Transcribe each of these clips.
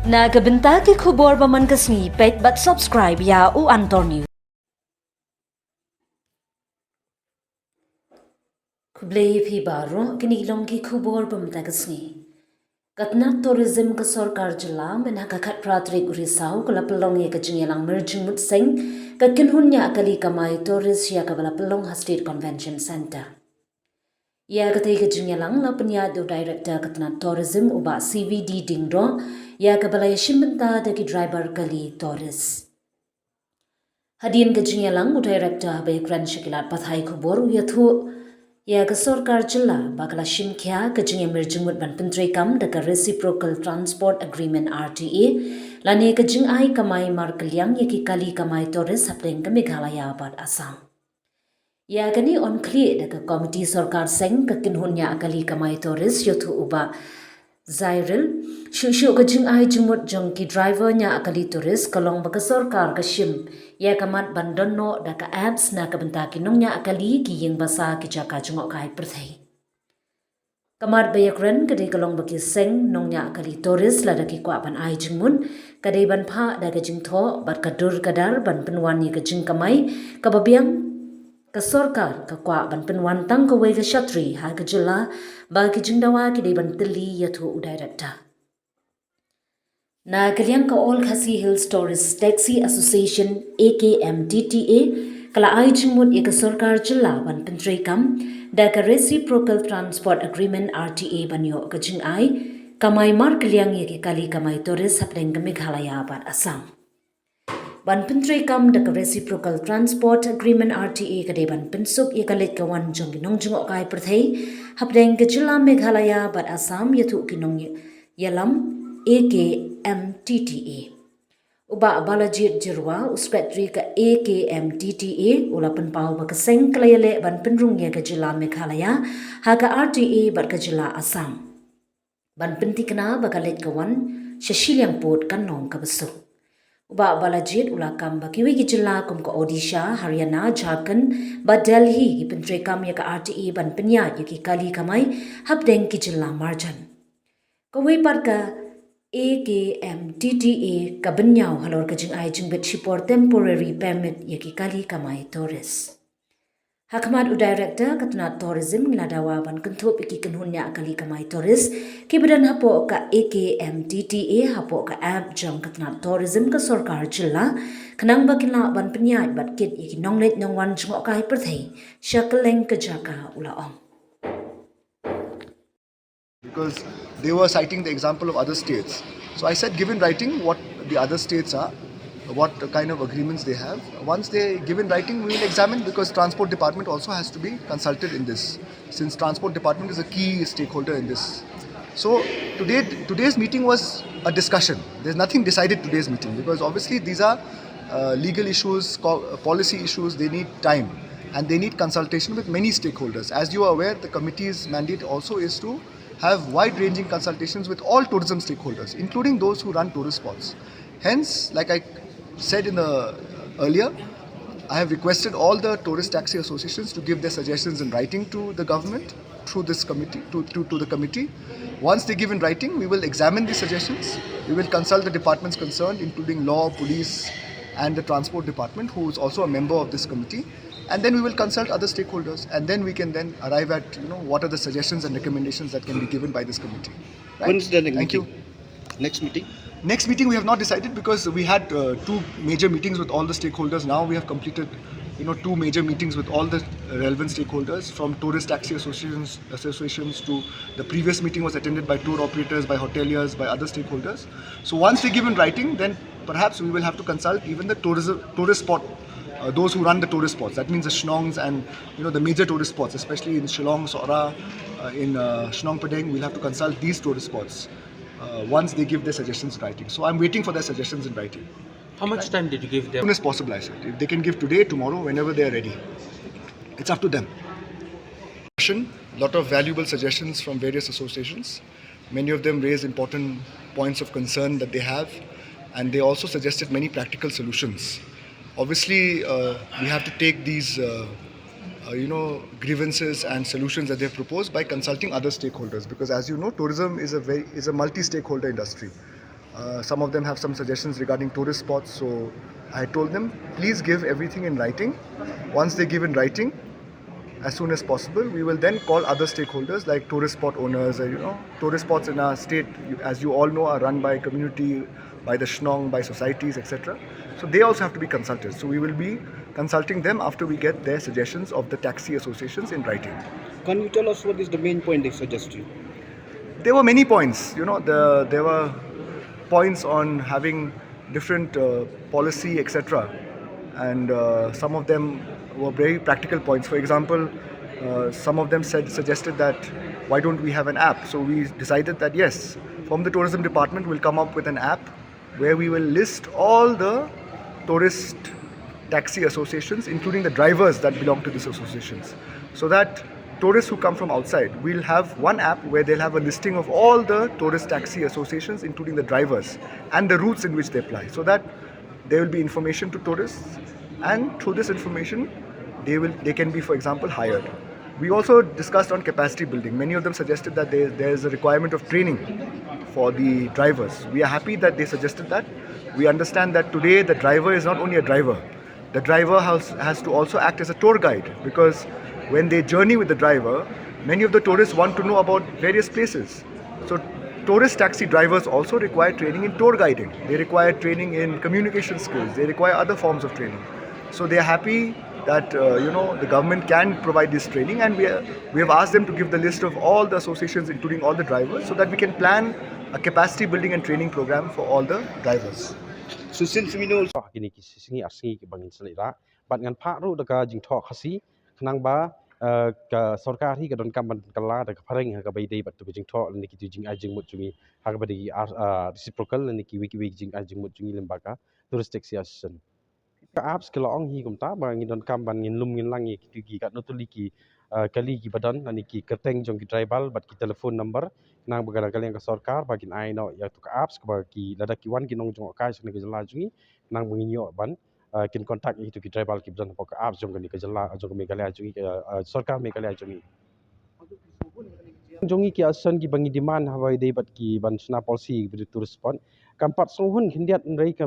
Nagabenta ki khubor baman kasni pet but subscribe ya u Antor News. Kublai phi baro kinilong ki khubor bamta kasni. Katna tourism ka sarkar jila mena ka khat pratrik urisau kala pelong ye ka jingialang merging mut sing ka kinhunya akali kamai tourist ya ka bala pelong ha state convention center. Ya katai ka jingialang la penya do director katna tourism uba CVD dingro ya ka bala yashimbenta da ki driver kali tourist. Hadin ka jingialang u director habe kran shakilat pathai khubor yathu ya ka sarkar jilla bakala shimkhya ka jingi merjingmut ban pyntreikam da ka reciprocal transport agreement RTA lane ka jingai kamai markalyang ya ki kali kamai tourist hapdeng ka Meghalaya bat Assam. Ya gani on clear da ka committee sarkar seng ka kinhunya akali kamai tourist yothu uba Zairil shushu ka jingai jumut jong ki driver nya akali tourist kalong ba ka sarkar ka shim ya kamat bandonno da ka apps na ka benta ki nongnya akali ki yeng basa ki jaka jungok kai perthai. Kamat bayakren kadai kalong ba ki seng nongnya akali tourist la da ki kwa ban ai jingmun kadai ban pha da ka jingtho bat ka dur kadar ban penwan ni ka jing kamai ka babiang ka sarkar ka kwa ban penwan tang ka wei ka shatri ha ka jilla ba ki jingdawa ki dai ban tili yathu u director. Na kaliang ka All Khasi Hills Tourist Taxi Association AKMTTA kala ai jingmut ye ka sarkar jilla ban pyntreikam da ka reciprocal transport agreement RTA banyo ka jing ai kamai mar kaliang ye ki kali kamai tourist hapdeng ka Meghalaya bat Assam. Ban pyntreikam da ka reciprocal transport agreement RTA ka de ban pinsuk ye kalit ka wan jong ginong jungok kai perthai hapdeng ka jilla Meghalaya bat Assam yathu kinong yalam AKMTTA. Uba balajit jirwa uspetri ka AKMTTA ulapan pau ba kaseng kalayale ban penrung ya ka jilla Meghalaya ha ka RTA bat ka jilla Assam. Ban pentikna ba kalit kawan shashilyang pot kanong ka besuk. Uba balajit ulakam ba kiwi ki jilla kum ka Odisha, Haryana, Jharkhand ba Delhi ki pyntreikam ya ka RTA ban penya ya ki kali kamai hapdeng ki jilla Marjan. Kawi par ka AKMTTA ka benyau halor ka jing ai jingbet shipor temporary permit ya ki kali kamai tourist. Hakmat u director katna tourism ngadawa ban kenthop iki kenhunya kali kamai tourist ki badan hapo ka AKMTTA hapo ka app jong katna tourism ka sarkar jilla kanang bakila ban penya bat kit iki nonglet nongwan jngok kai perthai shakaleng ka jaka ulaong. Because they were citing the example of other states. So I said, given writing what the other states are, what kind of agreements they have. Once they give in writing, we will examine because Transport Department also has to be consulted in this, since Transport Department is a key stakeholder in this. So today's meeting was a discussion. There's nothing decided today's meeting because obviously these are legal issues, policy issues, they need time and they need consultation with many stakeholders. As you are aware, the committee's mandate also is to have wide-ranging consultations with all tourism stakeholders, including those who run tourist spots. Hence, like I said earlier, I have requested all the tourist taxi associations to give their suggestions in writing to the government through this committee, to the committee. Once they give in writing, we will examine the suggestions. We will consult the departments concerned, including law, police, and the transport department, who is also a member of this committee. And then we will consult other stakeholders, and then we can then arrive at what are the suggestions and recommendations that can be given by this committee. Right? When's the next meeting? Next meeting? Next meeting we have not decided because we had two major meetings with all the stakeholders. Now we have completed, two major meetings with all the relevant stakeholders, from tourist taxi associations to the previous meeting was attended by tour operators, by hoteliers, by other stakeholders. So once they give in writing, then perhaps we will have to consult even the tourist spot. Those who run the tourist spots, that means the Shnongs and the major tourist spots, especially in Shillong, Sora, in Shnong Padang, we'll have to consult these tourist spots once they give their suggestions in writing. So I'm waiting for their suggestions in writing. How much time did you give them? As soon as possible, I said. If they can give today, tomorrow, whenever they are ready. It's up to them. A lot of valuable suggestions from various associations. Many of them raise important points of concern that they have, and they also suggested many practical solutions. Obviously, we have to take these, grievances and solutions that they have proposed by consulting other stakeholders. Because as you know, tourism is a multi-stakeholder industry. Some of them have some suggestions regarding tourist spots. So I told them, please give everything in writing. Once they give in writing, as soon as possible, we will then call other stakeholders like tourist spot owners. Tourist spots in our state, as you all know, are run by community, by the shnong, by societies, etc. So they also have to be consulted. So we will be consulting them after we get their suggestions of the taxi associations in writing. Can you tell us what is the main point they suggest you? There were many points. There were points on having different policy, etc. And some of them were very practical points. For example, some of them suggested that why don't we have an app? So we decided that yes, from the tourism department we'll come up with an app where we will list all the tourist taxi associations, including the drivers that belong to these associations, so that tourists who come from outside will have one app where they'll have a listing of all the tourist taxi associations, including the drivers and the routes in which they apply, so that there will be information to tourists, and through this information they can be, for example, hired. We also discussed on capacity building. Many of them suggested that there is a requirement of training for the drivers. We are happy that they suggested that. We understand that today the driver is not only a driver. The driver has to also act as a tour guide, because when they journey with the driver, many of the tourists want to know about various places. So tourist taxi drivers also require training in tour guiding. They require training in communication skills. They require other forms of training. So they are happy that the government can provide this training, and we have asked them to give the list of all the associations, including all the drivers, so that we can plan a capacity building and training program for all the drivers. So since we know kini ki singi arsingi ki bangin selera bat ngan pak ru daga jing thok khasi khnang ba ka sarkar hi ka don kam ban kala da phareng ha ka bai dei bat tu jing thok ni ki jing ai jing mut jungi ha ka badi reciprocal ni ki wiki wiki jing ai jing mut jungi lembaga tourist taxi association ka apps ke laong hi kum ta ba ngin don kam ban ngin lum ngin lang ki ki ka notuli ki kali ki badan ani ki kerteng jong ki tribal bat ki telefon number nang bagala kalian ka sarkar bagin ai no ya tu ka apps ka ki lada ki wan ki nong jong ka sne ki jala jungi nang menginyo ban kin contact itu ki tribal ki badan ka apps jong ni ka jala jong me kalian jungi sarkar me kalian jungi jongi ki asan ki bangi demand hawai dei bat ki ban sna policy bi tu respond kampat sohun hindiat rei ka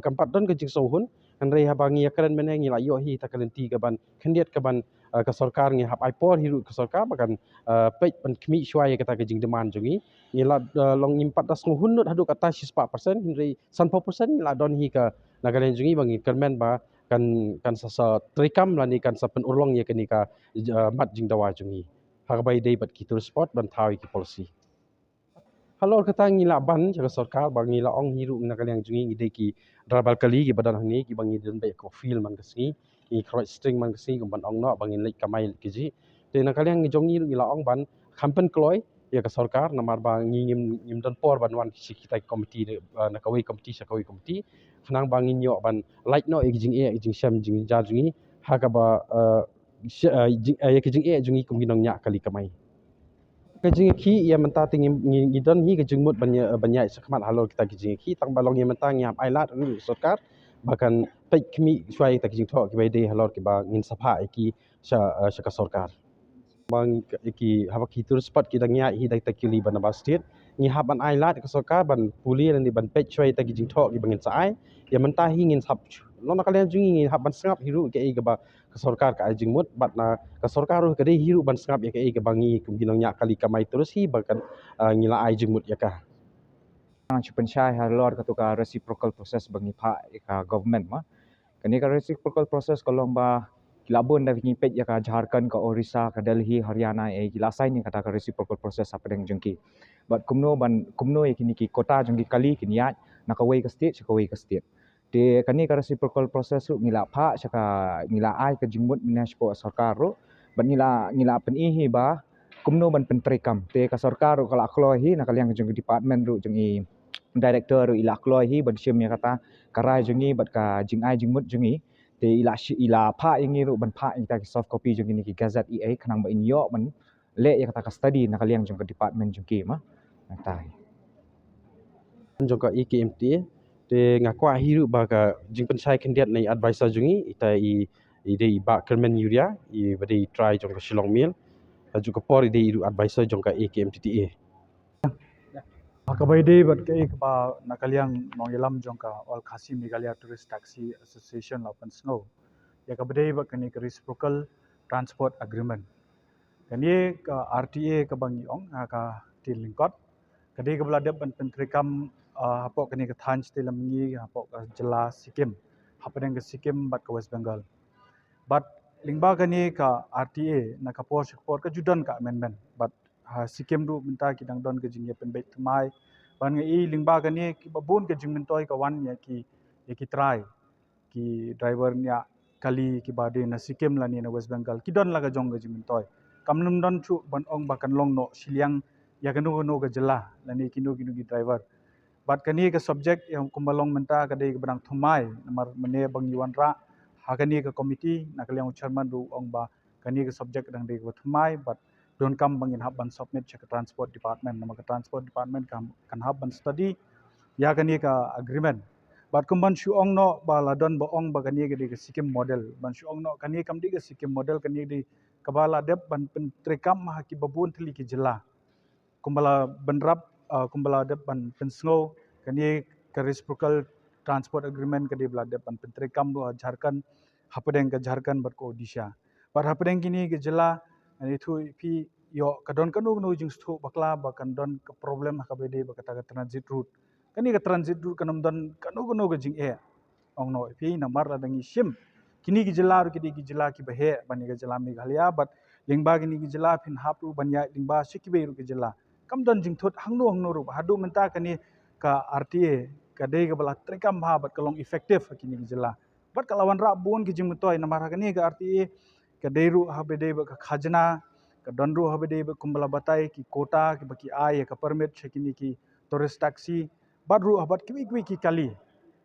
kampat don ka jing sohun kan rei ha bangi akaran meneng ila yo hi takalenti ka ban hindiat ka ban ka sarkar ngi hap ipor hiru ka sarkar bakan pej ban kmi shwai kata ka jing demand jongi ngila long impat da sohun not hadu kata 4% hinrei 100% ngila don hi ka nagalen jongi bangi kermen ba kan sa trikam lani kan sa pen urlong ye kani ka mat jing dawa jongi harbai dei bat ki tur spot ban thawi ki policy halor kata ngila ban jaga sarkar bang ngila ong hiru na kalyang jungi ngide ki drabal kali ki badan hani ki bangi den be ko feel man kasi ni khoi string man kasi ko ban ong no bangin lek kamai ki ji te na kalyang jongi ngila ong ban kampen kloi ya ka sarkar namar bang ngim don por ban wan ki kita komiti na kawai komiti sa kawai komiti khnang bangin yo ban like no jing sham jing ja jungi ha ka ba jing jungi kuminong nya kali kamai kajing ki ia menta ting ngidon hi kajing mut banyak sekmat halor kita kajing ki tang balong ia menta ngiap ailat ru sarkar bahkan pek kmi suai ta kajing thok ki bai de halor ki ba ngin sapha ki sha ka sarkar bang ki haba ki tur spot ki dang ya hi dai ta kili ban ba state ngi haban ailat ka sarkar ban puli ni ban pek suai ta kajing thok ki bangin sai ia menta hi ngin sap lona kalian jungi haban sengap hiru ke ai ba ka sarkar ka ajing mut bat na ka sarkar ka dei hiru ban sengap ya ke ai ke bangi kumginong nya kali kamai terus hi bahkan ngila ai jing mut ya ka Chupensyai halor katuka reciprocal process bagi ka government ma kani ka reciprocal process kolong ba kilabun da vingi pet ya ka Jharkhand ka Orissa ka Delhi Haryana kila sai ni kata ka reciprocal process apa deng jengki but kumno kini ki kota jengki kali kini ya nakawai ka state ka state de kani ka reciprocal process ru ngila pha saka ngila ai ka jingmut minash ko sarkar ru ban ngila pen hi ba kumno ban persen te ka sarkar ru kala kloi hi nakaliang jeng department ru jeng director ru ila kloi hi ban sim ya kata karai jengi bat ka jing ai jingmut jengi te ila pha ingi ru ban pha ita ki soft copy jeng ni ki gazette EA khanang ba in yo ban le ya kata ka study nakaliang jeng department jeng ki ma tai jong ka AKMTTA te ngakwa hiru ba ka jing pensai kandiat nei advisor jungi ita i dei ba kermen yuria i bade try jong ka shillong mil juga por ide iru advisor jong ka AKMTTA Akabaide bat ke ba nakaliang nongilam jongka all khasi Meghalaya Tourist Taxi Association open snow. Ya kabade ba kani reciprocal transport agreement. Kani ka RTA ka bangi ong ka tilingkot. Kadi ka beladap ban persen hapok kani ka thanj tilamngi hapok ka jelas Sikkim. Hapadeng ka Sikkim bat ka West Bengal. But lingba kani ka RTA na ka por ka judan ka amendment. But Sikkim du minta kidang don ka jingya penbait mai ban ngai lingba kani ki babun ka jing mentoi ka wan ya ki try ki driver nya kali ki bade na Sikkim la ni na West Bengal ki don la ka jong ka jing mentoi kamnum don chu ban ong bakan long no siliang ya kanu no ka jela la ni kinu ki driver bat kani ka subject yang kumbalong menta ka dei benang thumai namar mene bang yuan ra ha kani ka committee na kaliang chairman du ong ba kani ka subject dang dei ka thumai but don't come bangin hab ban submit check transport department nama ka transport department kan hab ban study ya kani ka agreement but kumban shu ong no ba ladon ba ong ba kani ka Sikkim model ban shu ong no kani kam di ka Sikkim model kani di kabala dep ban persen ha ki babun thli ki jela kumbala benrap kumbala dep ban pensngo kani ka reciprocal transport agreement kadi bla dep ban persen do Jharkhand hapadeng ka Jharkhand bat ko Odisha bat hapadeng kini ke jela ani thu pi yo kadon kanu no jing stu bakla bakan don ka problem ka bede bakata ka transit route kani ka transit route kanam don kanu ka jing e ong no pi namar la dangi sim kini ki jela ru ki jela ki bahe bani ka jela Meghalaya but lingba kini ki jela phin hapu banya lingba sikibe ru ki jela kam don jing thot hangno ru hadu menta kani ka RTA ka dei ka bala trekam ha bat kalong effective kini ki jela bat kalawan ra bon ki jing mutoi namar kani ka RTA ka dei ru ha be dei ka khajna ka don ru ha be dei kumbala batai ki kota ki baki ai ka permit chekini ki tourist taxi bat ru bat kiwi ki kali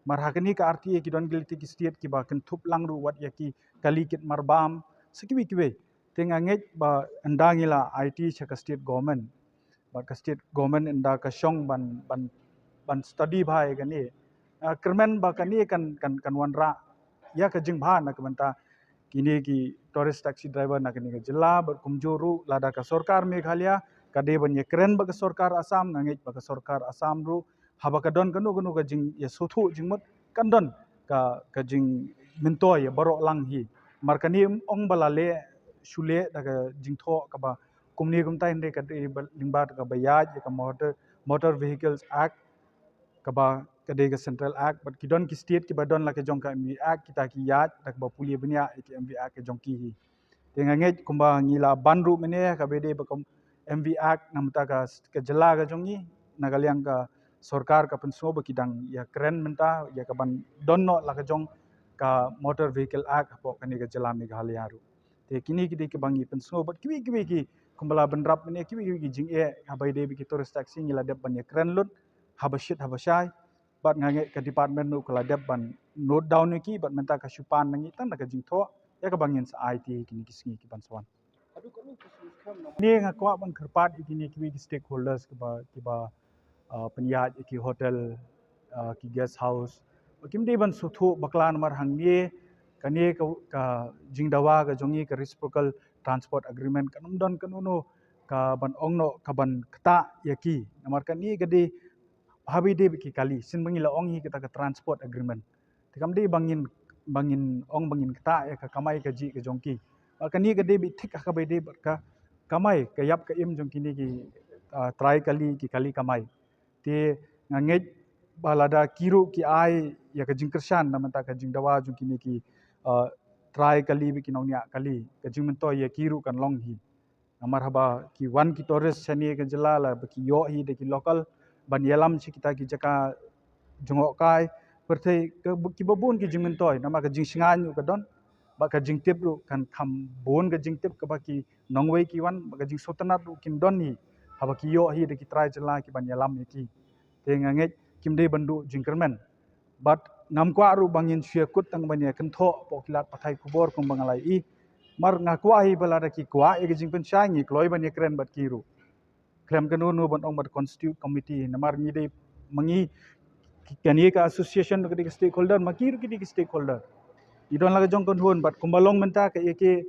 marhakani ka RTA ki don gilti ki state ki ba kan thup lang ru wat ya ki kali kit marbam sekiwi kiwe tenga nget ba andangila IT chaka state government ba ka state government enda ka shong ban study bhai kani kermen ba kani kan wanra ya ka jing bha na kamanta kini ki tourist taxi driver na kani ka jila ber kumjuru lada ka sarkar Meghalaya kade ban ye kren ba ka sarkar Assam ngangit ba ka sarkar Assam ru haba ka don kanu ka jing ya sothu jingmut kan don ka jing minto ya barok lang hi mar kani ong balale shule daga jing tho ka ba kumni kumtai inde ka lingbat ka bayaj ka motor vehicles act ka ba kade ka central act but ki don ki state ki ba don la ka jong ka MV act kita ki yaj dak ba puli benya ki MV act ka jong ki hi tenga nge kumba ngila banru mene ka bede ba MV act namta ka jela ka jongi nagaliang ka sarkar ka penso ba kidang ya keren menta ya ka ban donno la ka jong ka motor vehicle act po kani ka jela Meghalaya ru te kini ki de bangi penso but kiwi ki kumbala benrap mene kiwi ki jing e habai de bi ki tourist taxi ngila de ban ya keren lut habashai bat ngange ka department nu kala de ban note down ki bat menta ka supan nangi tan ka jing tho ya ka bangin sa IT kini kisngi ki bansuan ni nga kwa bang kharpat kini ki stakeholders ki ba penyat ki hotel ki guest house kim de ban suthu baklan mar hangni kani ka jingdawa ka jongi ka reciprocal transport agreement kanum don kanuno ka ban ongno ka ban kta yaki namar kani gadi habi de ki kali sin bangila ong hi kita ka transport agreement tikam de bangin ong bangin kta ya ka kamai ka ji ka jongki kani gadi bi thik ka bai de ka kamai ka yap ka im jong kini ki try ki kali kamai te nganget balada kiru ki ai ya ka jingkershan namanta ka jingdawa jong kini ki try kali bi kinongnya kali ka jingmento ya kiru kan long hi namar haba ki wan ki tourist chani ka jelala ki yo hi de ki local ban yalam chi kita ki jaka jongok kai perthei ki babun ki jingmentoi nama ka jingsingan ka don ba ka jingtip ru kan kham bon ka jingtip ka ba ki nongwei ki wan ba ka jing sotanat ru kin don ni haba ki yo hi de ki try jela ki ban yalam ki te nganget kim de bandu jingkermen but nam kwa ru bangin shia kut tang banya kan tho po kilat pathai kubor kum bangalai I mar ngakwa hi balada ki kwa e jing pen shai ngi kloi banya kren bat ki ru klem kanu nu ban ong bat constitute committee namar ngi de mangi kani ka association ka di stakeholder makir ki di stakeholder idon laga jong kon huon but kumbalong menta ka eke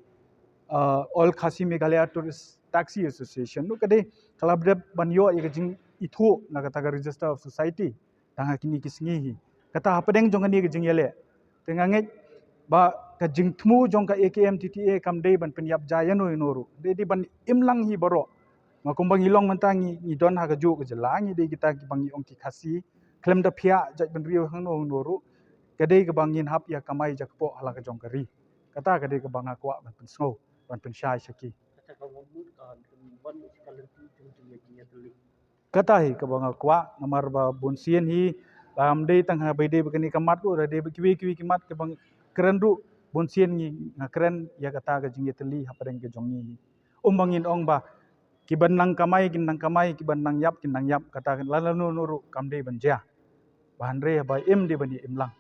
all khasi Meghalaya Tourist Taxi Association nu kade kalab ban yo ye jing itu na kata register of society tanga kini kisngi kata hapadeng jong kani ke jingiale tenganget ba ka jingtmu jong ka AKMTTA kamdei ban penyap jaya no inoru de ban imlang hi baro makumbang ilong mentangi ni don ha kaju ke jelangi de kita ki bangi ong ki khasi klem da phia jaj ban riu hang no noru kadai ke bangin hap ya kamai jakpo hala ka jong kari kata kadai ke banga kwa ban pensno ban pensyai saki kata hi ke banga kwa namar ba bunsien hi lam dei tang ha bai dei bakani kamat ko dei kiwi kimat ke bang keren ru bunsien ni keren ya kata ke jingi teli hapadeng ke jongi bangin ong ba kiban nang kamai kiban nang yap kata lalu nuru kamdei banja bahan re ba im de bani imlang